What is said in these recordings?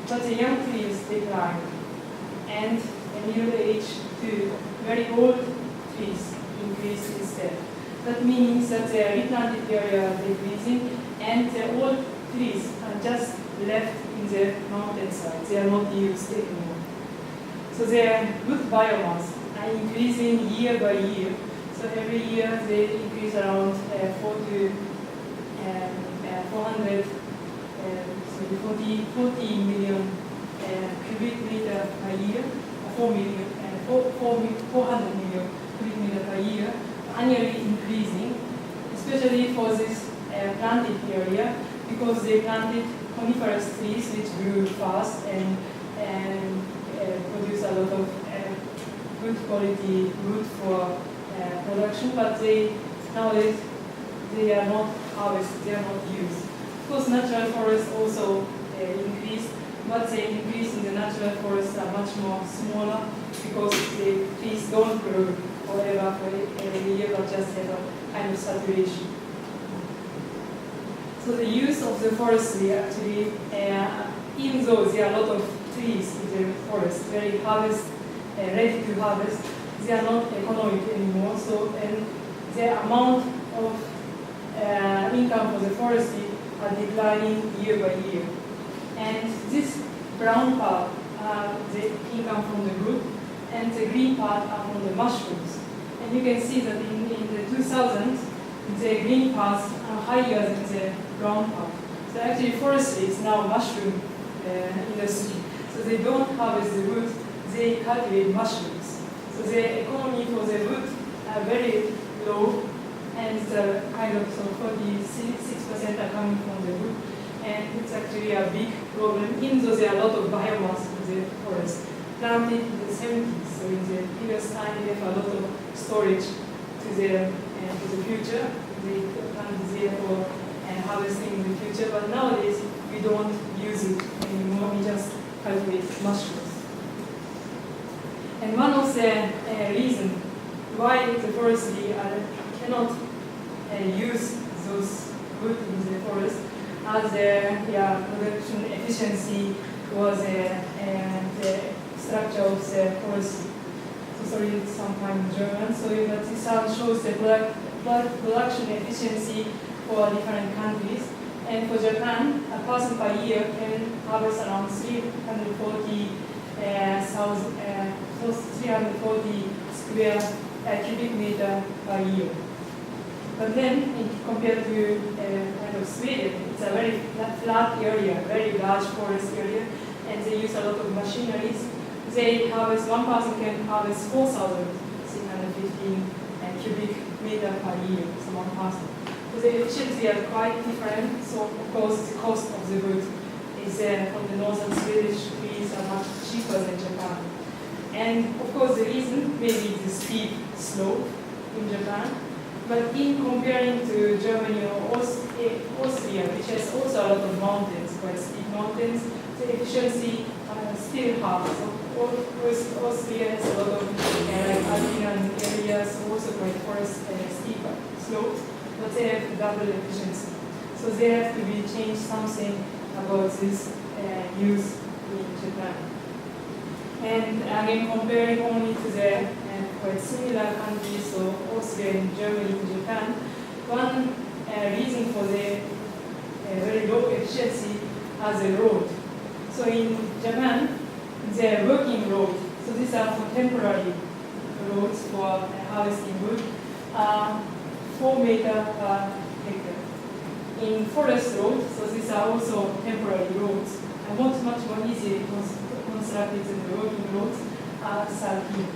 but the young trees decline, and the middle age to very old trees increase instead. That means that the replanted area is decreasing, and the old trees are just left in the mountainside. They are not used anymore. So their wood biomass are increasing year by year. So every year they increase around 40 million cubic meter per year, 400 million cubic meter per year, annually increasing, especially for this planted area, because they planted coniferous trees which grew fast and produce a lot of good quality wood for production, but nowadays they are not harvested, they are not used. Of course, natural forests also increase, but the increase in the natural forests are much more smaller because the trees don't grow forever for every year, but just have a kind of saturation. So the use of the forestry actually, even though there are a lot of trees in the forest, ready to harvest, they are not economic anymore. So, and the amount of income for the forestry are declining year by year. And this brown part are the income from the wood, and the green part are from the mushrooms. And you can see that in the 2000s, the green parts are higher than the brown part. So actually forestry is now a mushroom industry. So they don't harvest the wood, they cultivate mushrooms. So the economy for the wood are very low, and kind of 46% are coming from the wood. And it's actually a big problem, even though there are a lot of biomass in the forest. Planted in the 70s, so in the previous time they have a lot of storage to the future. They planted there for harvesting in the future, but nowadays we don't use it anymore, we just cultivate mushrooms. And one of the reasons why the forestry cannot use those wood in the forest as production efficiency was the structure of the forestry. So sorry, it's sometime German. So this shows the production efficiency for different countries. And for Japan, a person per year can harvest around 340 square cubic meter per year. But then, compared to kind of Sweden, it's a very flat area, very large forest area, and they use a lot of machineries. One person can harvest 4,615 cubic meter per year, so one person. So the efficiency are quite different, so of course the cost of the wood is from the northern Swedish trees are much cheaper than Japan. And of course the reason maybe the steep slope in Japan, but in comparing to Germany or Austria, which has also a lot of mountains, quite steep mountains, the efficiency still half. So Austria has a lot of alpine areas, also quite forest steeper slopes, but they have double efficiency. So there have to be changed something about this use in Japan. And again, comparing only to the quite similar countries, so Austria and Germany and Japan, one reason for the very low efficiency are the road. So in Japan, the working road, so these are for temporary roads for harvesting wood, 4 meters per hectare. In forest roads, so these are also temporary roads, and much more easily constructed than the working roads, are 13.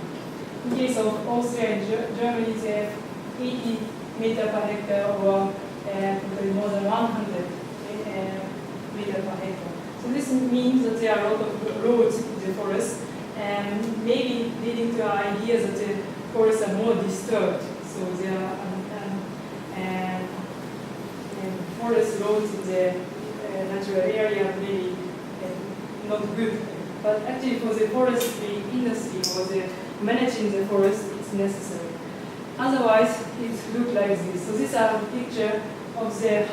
In case of Austria and Germany, they have 80 meters per hectare or more than 100 meters per hectare. So this means that there are a lot of roads in the forest, and maybe leading to an idea that the forests are more disturbed. So there are forest roads in the natural area maybe not good. But actually for the forestry industry or the managing the forest, it's necessary. Otherwise, it looks like this. So these are a picture of the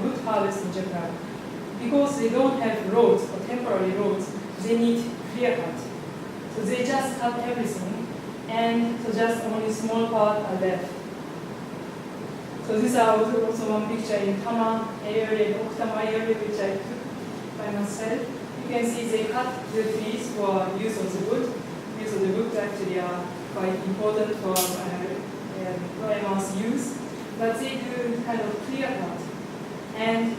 wood harvest in Japan. Because they don't have roads or temporary roads, they need clear cut. So they just cut everything, and so just only small part are left. So these are also one picture in Tama area, in Oktama area, which I took by myself. You can see they cut the trees for use of the wood. Use of the wood actually are quite important for biomass use, but they do kind of clear cut. And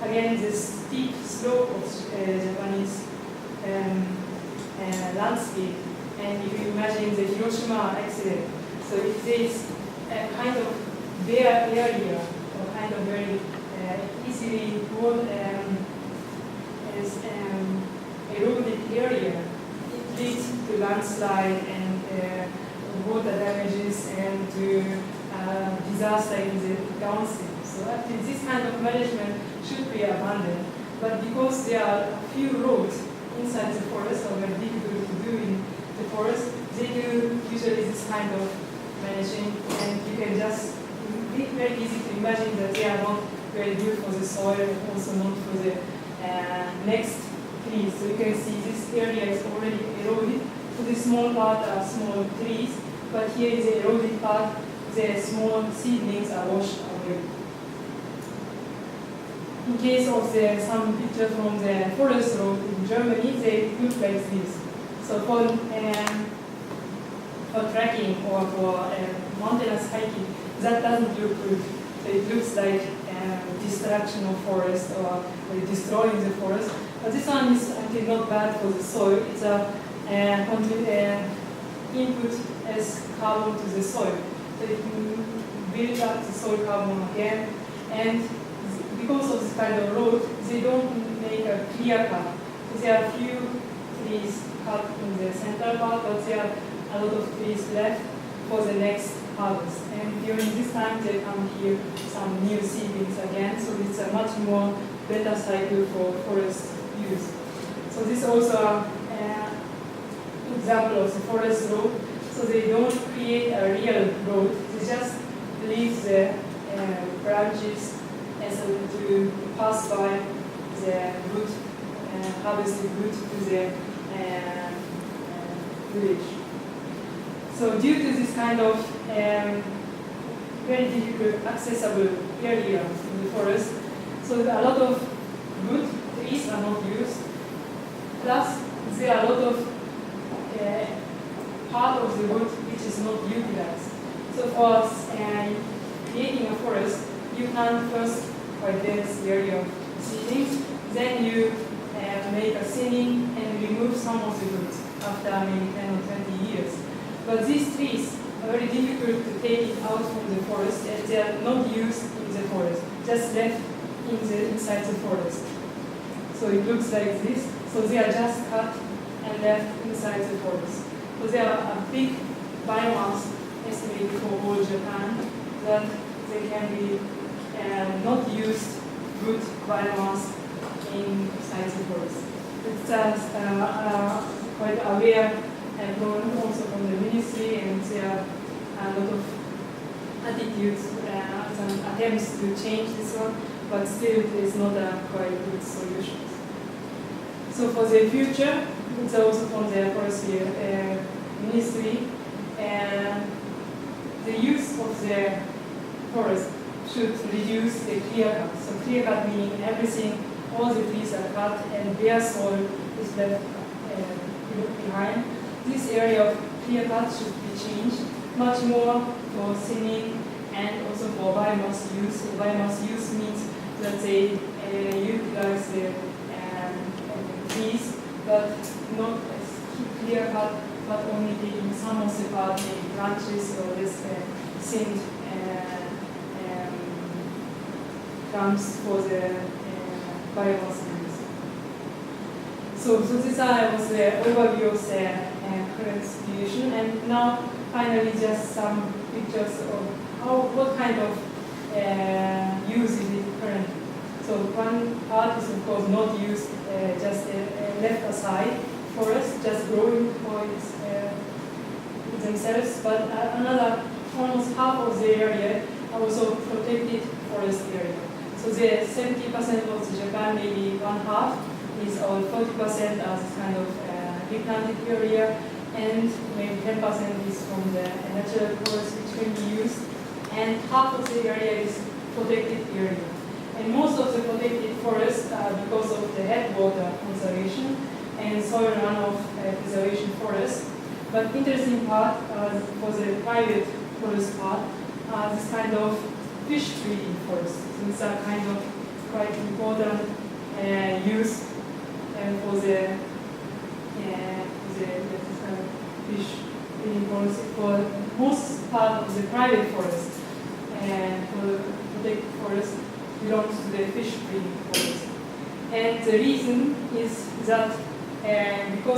again, the steep slope of Japanese landscape. And if you imagine the Hiroshima accident, so if there is a kind of bare area, or kind of very easily eroded area, it leads to landslide and water damages and to disaster in the downstream. So actually this kind of management should be abandoned. But because there are a few roads inside the forest, or very difficult to do in the forest, they do usually this kind of managing, and you can just, it's very easy to imagine that they are not very good for the soil and also not for the next trees. So you can see this area is already eroded. So the small part are small trees, but here is the eroded part, the small seedlings are washed away. In case of some pictures from the forest road in Germany, they look like this. So for trekking or for mountainous hiking, that doesn't look good. So it looks like destruction of forest or destroying the forest. But this one is actually not bad for the soil. It's a input as carbon to the soil. So it builds up the soil carbon again. And because of this kind of road, they don't make a clear cut. So there are few trees cut in the central part, but there are a lot of trees left for the next harvest. And during this time, they come here some new seedlings again. So it's a much more better cycle for forest use. So this is also an example of the forest road. So they don't create a real road. They just leave the branches as to pass by the wood, harvested wood to the village. So due to this kind of very difficult accessible area in the forest, so a lot of wood trees are not used. Plus, there are a lot of part of the wood which is not utilized. So for creating a forest, you plant first quite dense area of seedlings, then you make a thinning and remove some of the wood after maybe 10 or 20 years. But these trees are very difficult to take it out from the forest, and they are not used in the forest, just left inside the forest. So it looks like this. So they are just cut and left inside the forest. So they are a big biomass estimated for all Japan that they can be not used good biomass inside the forest. It's just quite aware and known also from the ministry, and there are a lot of attitudes and attempts to change this one, but still it is not a quite good solution. So for the future, it's also from the forestry ministry, the use of the forest should reduce the clear cut. So clear cut meaning everything, all the trees are cut and bare soil is left behind. This area of clear cut should be changed much more for thinning and also for biomass use. So biomass use means that they utilize the trees, but not as clear cut, but only taking some of the part, maybe branches or this thinned trunks for the biomass use. So this was the overview of the current situation, and now finally just some pictures of what kind of use is it currently. So one part is of course not used, just left aside forest, just growing for themselves, but another almost half of the area are also protected forest area. So the 70% of the Japan, maybe one half, is our 40% as kind of replanted area, and maybe 10% is from the natural forest which can be used, and half of the area is protected area. And most of the protected forests are because of the headwater conservation and soil runoff preservation forest. But interesting part for the private forest part are this kind of fish breeding forests. These are kind of quite important use for the fish breeding forest for most part of the private forest. And for the protected forest belongs to the fish breeding forest. And the reason is that because